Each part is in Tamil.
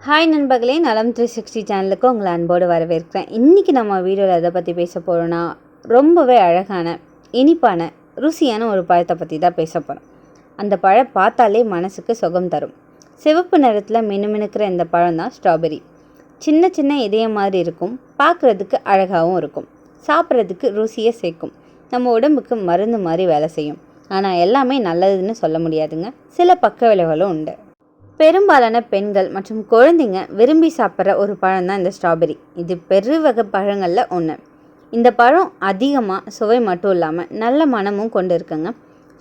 ஹாய் நண்பர்களே, நலம் 360 சேனலுக்கு உங்களை அன்போடு வரவேற்கிறேன். இன்றைக்கி நம்ம வீடியோவில் எதை பற்றி பேச போகிறோன்னா, ரொம்பவே அழகான, இனிப்பான, ருசியான ஒரு பழத்தை பற்றி தான் பேச போகிறோம். அந்த பழம் பார்த்தாலே மனசுக்கு சுகம் தரும். சிவப்பு நிறத்தில் மினுமினுக்கிற இந்த பழம் தான் ஸ்ட்ராபெரி. சின்ன சின்ன இதயம் மாதிரி இருக்கும், பார்க்குறதுக்கு அழகாகவும் இருக்கும், சாப்பிட்றதுக்கு ருசியை சேர்க்கும், நம்ம உடம்புக்கு மருந்து மாதிரி வேலை செய்யும். ஆனால் எல்லாமே நல்லதுன்னு சொல்ல முடியாதுங்க, சில பக்க விளைவுகளும் உண்டு. பெரும்பாலான பெண்கள் மற்றும் குழந்தைங்க விரும்பி சாப்பிட்ற ஒரு பழம் தான் இந்த ஸ்ட்ராபெரி. இது பெருவகை பழங்களில் ஒன்று. இந்த பழம் அதிகமாக சுவை மட்டும் இல்லாமல் நல்ல மனமும் கொண்டு இருக்குங்க.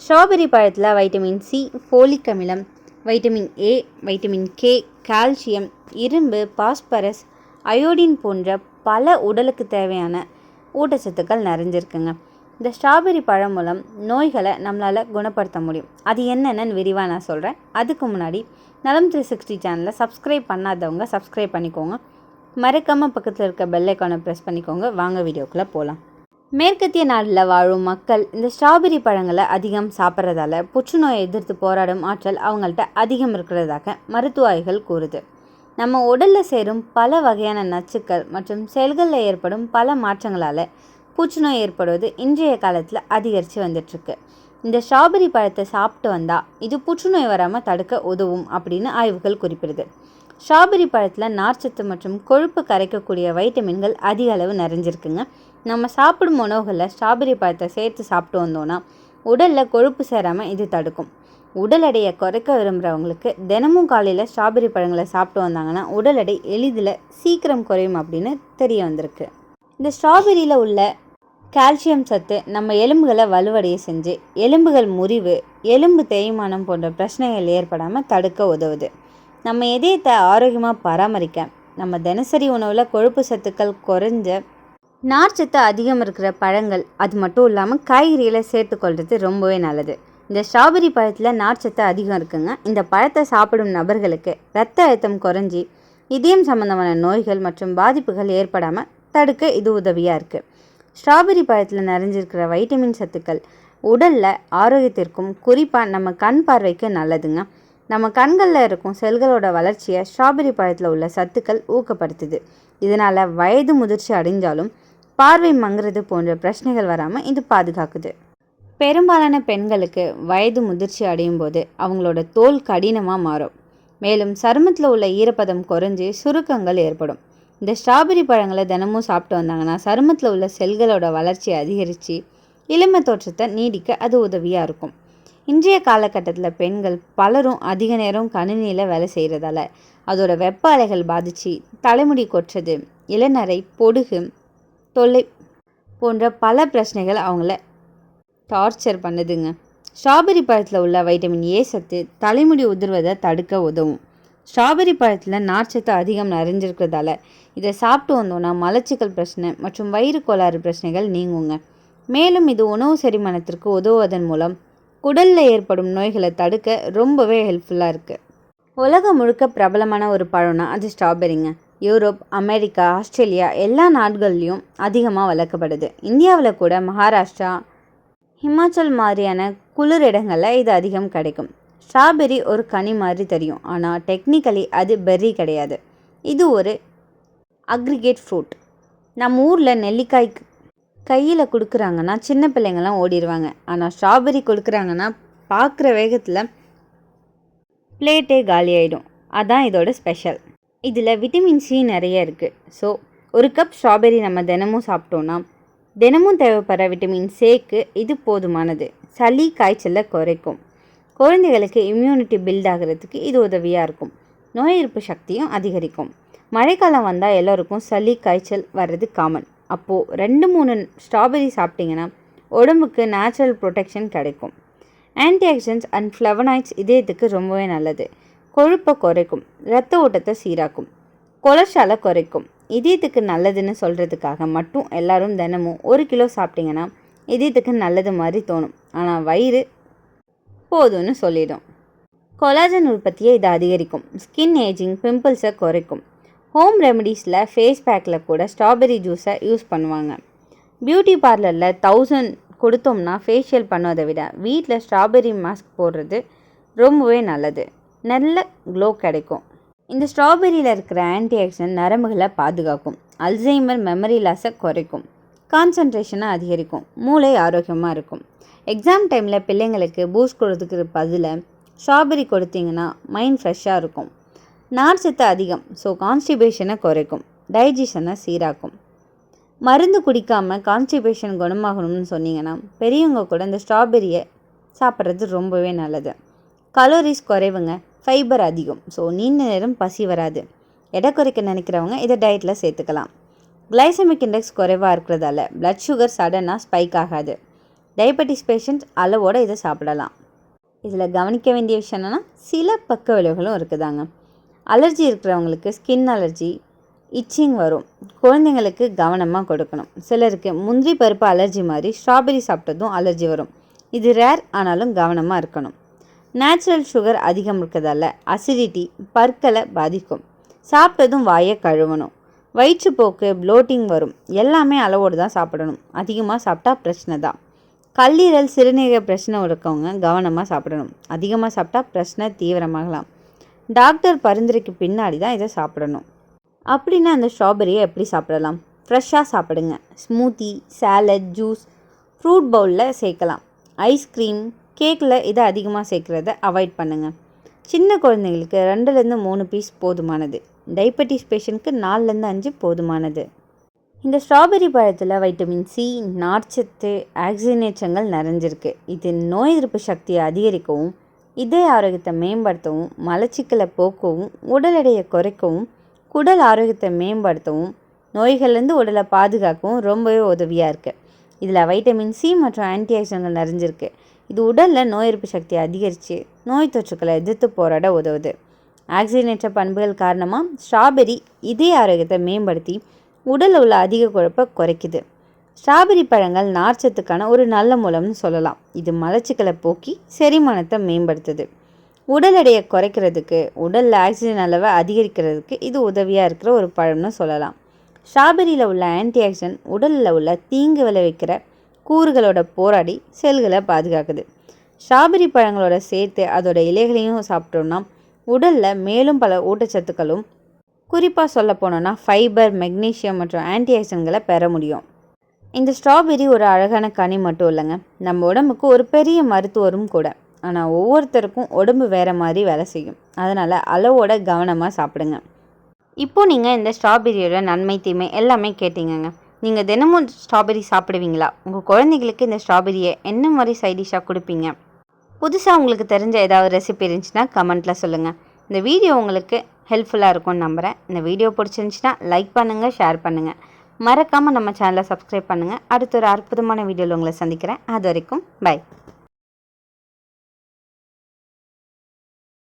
ஸ்ட்ராபெரி பழத்தில் வைட்டமின் சி, ஃபோலிக் அமிலம், vitamin A, vitamin K, calcium, இரும்பு, பாஸ்பரஸ், அயோடின் போன்ற பல உடலுக்கு தேவையான ஊட்டச்சத்துக்கள் நிறைஞ்சிருக்குங்க. இந்த ஸ்ட்ராபெரி பழம் மூலம் நோய்களை நம்மளால் குணப்படுத்த முடியும். அது என்னென்னு விரிவாக நான் சொல்கிறேன். அதுக்கு முன்னாடி நலம் 360 சேனலை சப்ஸ்கிரைப் பண்ணாதவங்க சப்ஸ்கிரைப் பண்ணிக்கோங்க. மறக்காமல் பக்கத்தில் இருக்க பெல் ஐக்கானை ப்ரெஸ் பண்ணிக்கோங்க. வாங்க வீடியோக்குள்ளே போகலாம். மேற்கத்திய நாட்டில் வாழும் மக்கள் இந்த ஸ்ட்ராபெரி பழங்களை அதிகம் சாப்பிட்றதால புற்றுநோயை எதிர்த்து போராடும் ஆற்றல் அவங்கள்ட்ட அதிகம் இருக்கிறதாக மருத்துவ ஆய்வுகள் கூறுது. நம்ம உடலில் சேரும் பல வகையான நச்சுக்கள் மற்றும் செல்களில் ஏற்படும் பல மாற்றங்களால் புற்றுநோய் ஏற்படுவது இன்றைய காலத்தில் அதிகரித்து வந்துட்டுருக்கு. இந்த ஸ்ட்ராபெரி பழத்தை சாப்பிட்டு வந்தால் இது புற்றுநோய் வராமல் தடுக்க உதவும் அப்படின்னு ஆய்வுகள் குறிப்பிடுது. ஸ்ட்ராபெரி பழத்தில் நார்ச்சத்து மற்றும் கொழுப்பு கரைக்கக்கூடிய வைட்டமின்கள் அதிக அளவு நிறைஞ்சிருக்குங்க. நம்ம சாப்பிடும் உணவுகளில் ஸ்ட்ராபெரி பழத்தை சேர்த்து சாப்பிட்டு வந்தோன்னா உடலில் கொழுப்பு சேராமல் இது தடுக்கும். உடல் எடையை குறைக்க விரும்புகிறவங்களுக்கு தினமும் காலையில் ஸ்ட்ராபெரி பழங்களை சாப்பிட்டு வந்தாங்கன்னா உடல் எடை எளிதில் சீக்கிரம் குறையும் அப்படின்னு தெரிய வந்திருக்கு. இந்த ஸ்ட்ராபெரியில் உள்ள கால்சியம் சத்து நம்ம எலும்புகளை வலுவடைய செஞ்சு எலும்புகள் முறிவு, எலும்பு தேய்மானம் போன்ற பிரச்சனைகள் ஏற்படாமல் தடுக்க உதவுது. நம்ம இதயத்தை ஆரோக்கியமாக பராமரிக்க நம்ம தினசரி உணவில் கொழுப்பு சத்துக்கள் குறைஞ்ச நார்ச்சத்து அதிகம் இருக்கிற பழங்கள், அது மட்டும் இல்லாமல் காய்கறிகளை சேர்த்துக்கொள்வது ரொம்பவே நல்லது. இந்த ஸ்ட்ராபெரி பழத்தில் நார்ச்சத்து அதிகம் இருக்குங்க. இந்த பழத்தை சாப்பிடும் நபர்களுக்கு இரத்த அழுத்தம் குறைஞ்சி இதயம் சம்பந்தமான நோய்கள் மற்றும் பாதிப்புகள் ஏற்படாமல் தடுக்க இது உதவியாக இருக்குது. ஸ்ட்ராபெரி பழத்தில் நிறைஞ்சிருக்கிற வைட்டமின் சத்துக்கள் உடலில் ஆரோக்கியத்திற்கும் குறிப்பாக நம்ம கண் பார்வைக்கு நல்லதுங்க. நம்ம கண்களில் இருக்கும் செல்களோட வளர்ச்சியை ஸ்ட்ராபெரி பழத்தில் உள்ள சத்துக்கள் ஊக்கப்படுத்துது. இதனால் வயது முதிர்ச்சி அடைஞ்சாலும் பார்வை மங்குறது போன்ற பிரச்சனைகள் வராமல் இது பாதுகாக்குது. பெரும்பாலான பெண்களுக்கு வயது முதிர்ச்சி அடையும் போது அவங்களோட தோல் கடினமாக மாறும், மேலும் சருமத்தில் உள்ள ஈரப்பதம் குறைஞ்சி சுருக்கங்கள் ஏற்படும். இந்த ஸ்ட்ராபெரி பழங்களை தினமும் சாப்பிட்டு வந்தாங்கன்னா சருமத்தில் உள்ள செல்களோட வளர்ச்சியை அதிகரித்து இளமை தோற்றத்தை நீடிக்க அது உதவியாக இருக்கும். இன்றைய காலகட்டத்தில் பெண்கள் பலரும் அதிக நேரம் கணினியில் வேலை செய்கிறதால அதோட வெப்ப அலைகள் பாதித்து தலைமுடி கொட்டுறது, இளநரை, பொடுகு தொல்லை போன்ற பல பிரச்சனைகள் அவங்கள டார்ச்சர் பண்ணுதுங்க. ஸ்ட்ராபெரி பழத்தில் உள்ள வைட்டமின் ஏ சத்து தலைமுடி உதிர்வதை தடுக்க உதவும். ஸ்ட்ராபெரி பழத்தில் நார்ச்சத்து அதிகம் நிறைஞ்சிருக்கிறதால இதை சாப்பிட்டு வந்தோன்னா மலச்சிக்கல் பிரச்சனை மற்றும் வயிறு கோளாறு பிரச்சனைகள் நீங்குங்க. மேலும் இது உணவு செரிமானத்திற்கு உதவுவதன் மூலம் குடலில் ஏற்படும் நோய்களை தடுக்க ரொம்பவே ஹெல்ப்ஃபுல்லாக இருக்குது. உலகம் முழுக்க பிரபலமான ஒரு பழம்னா அது ஸ்ட்ராபெரிங்க. யூரோப், அமெரிக்கா, ஆஸ்திரேலியா எல்லா நாடுகள்லேயும் அதிகமாக வளர்க்கப்படுது. இந்தியாவில் கூட மகாராஷ்டிரா, ஹிமாச்சல் மாதிரியான குளிர் இடங்களில் இது அதிகம் கிடைக்கும். ஸ்ட்ராபெரி ஒரு கனி மாதிரி தெரியும், ஆனால் டெக்னிக்கலி அது பெர்ரி கிடையாது. இது ஒரு அக்ரிகேட் ஃப்ரூட். நம்ம ஊரில் நெல்லிக்காய் கையில் கொடுக்குறாங்கன்னா சின்ன பிள்ளைங்கள்லாம் ஓடிடுவாங்க, ஆனால் ஸ்ட்ராபெரி கொடுக்குறாங்கன்னா பார்க்குற வேகத்தில் பிளேட்டே காலி ஆகிடும். அதான் இதோட ஸ்பெஷல். இதில் விட்டமின் சி நிறைய இருக்குது. ஸோ ஒரு கப் ஸ்ட்ராபெரி நம்ம தினமும் சாப்பிட்டோன்னா தினமும் தேவைப்படுற விட்டமின் சேக்கு இது போதுமானது. சளி காய்ச்சலை குறைக்கும். குழந்தைகளுக்கு இம்யூனிட்டி பில்ட் ஆகிறதுக்கு இது உதவியாக இருக்கும். நோய் எதிர்ப்பு சக்தியும் அதிகரிக்கும். மழைக்காலம் வந்தால் எல்லோருக்கும் சளி காய்ச்சல் வர்றது காமன். அப்போது 2-3 ஸ்ட்ராபெரி சாப்பிட்டிங்கன்னா உடம்புக்கு நேச்சுரல் ப்ரொடெக்ஷன் கிடைக்கும். ஆன்டி ஆக்சிடென்ட்ஸ் அண்ட் ஃப்ளவனாய்ட்ஸ் இதயத்துக்கு ரொம்பவே நல்லது. கொழுப்பை குறைக்கும், இரத்த ஓட்டத்தை சீராக்கும், கொலஸ்ட்ராலை குறைக்கும். இதயத்துக்கு நல்லதுன்னு சொல்கிறதுக்காக மட்டும் எல்லோரும் தினமும் 1 கிலோ சாப்பிட்டிங்கன்னா இதயத்துக்கு நல்லது மாதிரி தோணும், ஆனால் வயிறு போதும்னு சொல்லிடும். கொலாஜன் உற்பத்தியை இது அதிகரிக்கும். ஸ்கின் ஏஜிங், பிம்பிள்ஸை குறைக்கும். ஹோம் ரெமடிஸில் ஃபேஸ் பேக்கில் கூட ஸ்ட்ராபெரி ஜூஸை யூஸ் பண்ணுவாங்க. பியூட்டி பார்லரில் 1000 கொடுத்தோம்னா ஃபேஷியல் பண்ணுவதை விட வீட்டில் ஸ்ட்ராபெரி மாஸ்க் போடுறது ரொம்பவே நல்லது. நல்ல க்ளோ கிடைக்கும். இந்த ஸ்ட்ராபெரியில் இருக்கிற ஆன்டிஆக்சிடென்ட் நரம்புகளை பாதுகாக்கும், அல்சைமர் மெமரி லாஸை குறைக்கும், கான்சன்ட்ரேஷனை அதிகரிக்கும், மூளை ஆரோக்கியமாக இருக்கும். எக்ஸாம் டைமில் பிள்ளைங்களுக்கு பூஸ்ட் கொடுத்துக்கிற பதிலாக ஸ்ட்ராபெரி கொடுத்தீங்கன்னா மைண்ட் ஃப்ரெஷ்ஷாக இருக்கும். நார்ச்சத்து அதிகம், ஸோ கான்ஸ்டிபேஷனை குறைக்கும், டைஜஷனை சீராக்கும். மருந்து குடிக்காமல் கான்ஸ்டிபேஷன் குணமாகணும்னு சொன்னீங்கன்னா பெரியவங்க கூட இந்த ஸ்ட்ராபெரியை சாப்பிட்றது ரொம்பவே நல்லது. கலோரிஸ் குறைவுங்க, ஃபைபர் அதிகம், ஸோ நீண்ட நேரம் பசி வராது. எடை குறைக்க நினைக்கிறவங்க இதை டயட்டில் சேர்த்துக்கலாம். கிளைசமிக் இண்டெக்ஸ் குறைவாக இருக்கிறதால பிளட் சுகர் சடனாக ஸ்பைக் ஆகாது. டயபெட்டிஸ் பேஷண்ட் அளவோடு இதை சாப்பிடலாம். இதில் கவனிக்க வேண்டிய விஷயம் என்னென்னா சில பக்க விளைவுகளும் இருக்குதாங்க. அலர்ஜி இருக்கிறவங்களுக்கு ஸ்கின் அலர்ஜி, இச்சிங் வரும். குழந்தைங்களுக்கு கவனமாக கொடுக்கணும். சிலருக்கு முந்திரி பருப்பு அலர்ஜி மாதிரி ஸ்ட்ராபெரி சாப்பிட்டதும் அலர்ஜி வரும். இது ரேர், ஆனாலும் கவனமாக இருக்கணும். நேச்சுரல் சுகர் அதிகம் இருக்கிறதால அசிடிட்டி, பற்களை பாதிக்கும். சாப்பிட்டதும் வாயை கழுவணும். வயிற்றுப்போக்கு, ப்ளோட்டிங் வரும். எல்லாமே அளவோடு தான் சாப்பிடணும். அதிகமாக சாப்பிட்டா பிரச்சனை தான். கல்லீரல், சிறுநீரக பிரச்சனை இருக்கவங்க கவனமாக சாப்பிடணும். அதிகமாக சாப்பிட்டா பிரச்சனை தீவிரமாகலாம். டாக்டர் பரிந்துரைக்கு பின்னாடி தான் இதை சாப்பிடணும். அப்படின்னா அந்த ஸ்ட்ராபெரியை எப்படி சாப்பிடலாம்? ஃப்ரெஷ்ஷாக சாப்பிடுங்க. ஸ்மூத்தி, சாலட், ஜூஸ், ஃப்ரூட் பவுலில் சேர்க்கலாம். ஐஸ்கிரீம், கேக்கில் இதை அதிகமாக சேர்க்குறத அவாய்ட் பண்ணுங்கள். சின்ன குழந்தைங்களுக்கு 2லேருந்து 3 பீஸ் போதுமானது. டயபெட்டிஸ் பேஷண்ட்க்கு 4லேருந்து 5 போதுமானது. இந்த ஸ்ட்ராபெரி பழத்தில் வைட்டமின் சி, நார்ச்சத்து, ஆக்சிஜனேற்றங்கள் நிறைஞ்சிருக்கு. இது நோய் எதிர்ப்பு சக்தியை அதிகரிக்கவும், இதய ஆரோக்கியத்தை மேம்படுத்தவும், மலச்சிக்கலை போக்கவும், உடல் எடையை குறைக்கவும், குடல் ஆரோக்கியத்தை மேம்படுத்தவும், நோய்கள்லேருந்து உடலை பாதுகாக்கவும் ரொம்பவே உதவியாக இருக்குது. இதில் வைட்டமின் சி மற்றும் ஆன்டிஆக்சிடென்ட்கள் நிறைஞ்சிருக்கு. இது உடலில் நோய் எதிர்ப்பு சக்தியை அதிகரித்து நோய் தொற்றுக்களை எதிர்த்து போராட உதவுது. ஆக்சிஜனேற்ற பண்புகள் காரணமாக ஸ்ட்ராபெரி இதய ஆரோக்கியத்தை மேம்படுத்தி உடலில் உள்ள அதிக கொழுப்பை குறைக்குது. ஸ்ட்ராபெரி பழங்கள் நார்ச்சத்துக்கான ஒரு நல்ல மூலம்னு சொல்லலாம். இது மலச்சிக்கலை போக்கி செரிமானத்தை மேம்படுத்துது. உடல் எடையை குறைக்கிறதுக்கு, உடலில் ஆக்சிஜன் அளவை அதிகரிக்கிறதுக்கு இது உதவியாக இருக்கிற ஒரு பழம்னு சொல்லலாம். ஸ்ட்ராபெரியில் உள்ள ஆன்டிஆக்சிடென்ட் உடலில் உள்ள தீங்கு விளைவிக்கிற கூறுகளோட போராடி செல்களை பாதுகாக்குது. ஸ்ட்ராபெரி பழங்களோட சேர்த்து அதோட இலைகளையும் சாப்பிட்டோம்னா உடலில் மேலும் பல ஊட்டச்சத்துக்களும், குறிப்பாக சொல்ல போனோன்னா ஃபைபர், மெக்னீஷியம் மற்றும் ஆன்டிஆக்சிடென்ட்களை பெற முடியும். இந்த ஸ்ட்ராபெரி ஒரு அழகான கனி மட்டும் இல்லைங்க, நம்ம உடம்புக்கு ஒரு பெரிய மருத்துவரும் கூட. ஆனால் ஒவ்வொருத்தருக்கும் உடம்பு வேறு மாதிரி வேலை செய்யும். அதனால் அளவோட கவனமாக சாப்பிடுங்க. இப்போது நீங்கள் இந்த ஸ்ட்ராபெரியோட நன்மை, தீமை எல்லாமே கேட்டீங்கங்க. நீங்கள் தினமும் ஸ்ட்ராபெரி சாப்பிடுவீங்களா? உங்கள் குழந்தைங்களுக்கு இந்த ஸ்ட்ராபெரியை என்ன மாதிரி சைடிஷாக கொடுப்பீங்க? புதுசாக உங்களுக்கு தெரிஞ்ச ஏதாவது ரெசிபி இருந்துச்சுன்னா கமெண்ட்டில் சொல்லுங்கள். இந்த வீடியோ உங்களுக்கு ஹெல்ப்ஃபுல்லாக இருக்கும்னு நம்புகிறேன். இந்த வீடியோ பிடிச்சிருந்துச்சுன்னா லைக் பண்ணுங்கள், ஷேர் பண்ணுங்கள். மறக்காமல் நம்ம சேனலை சப்ஸ்கிரைப் பண்ணுங்கள். அடுத்த ஒரு அற்புதமான வீடியோவில் உங்களை சந்திக்கிறேன். அது வரைக்கும் பை.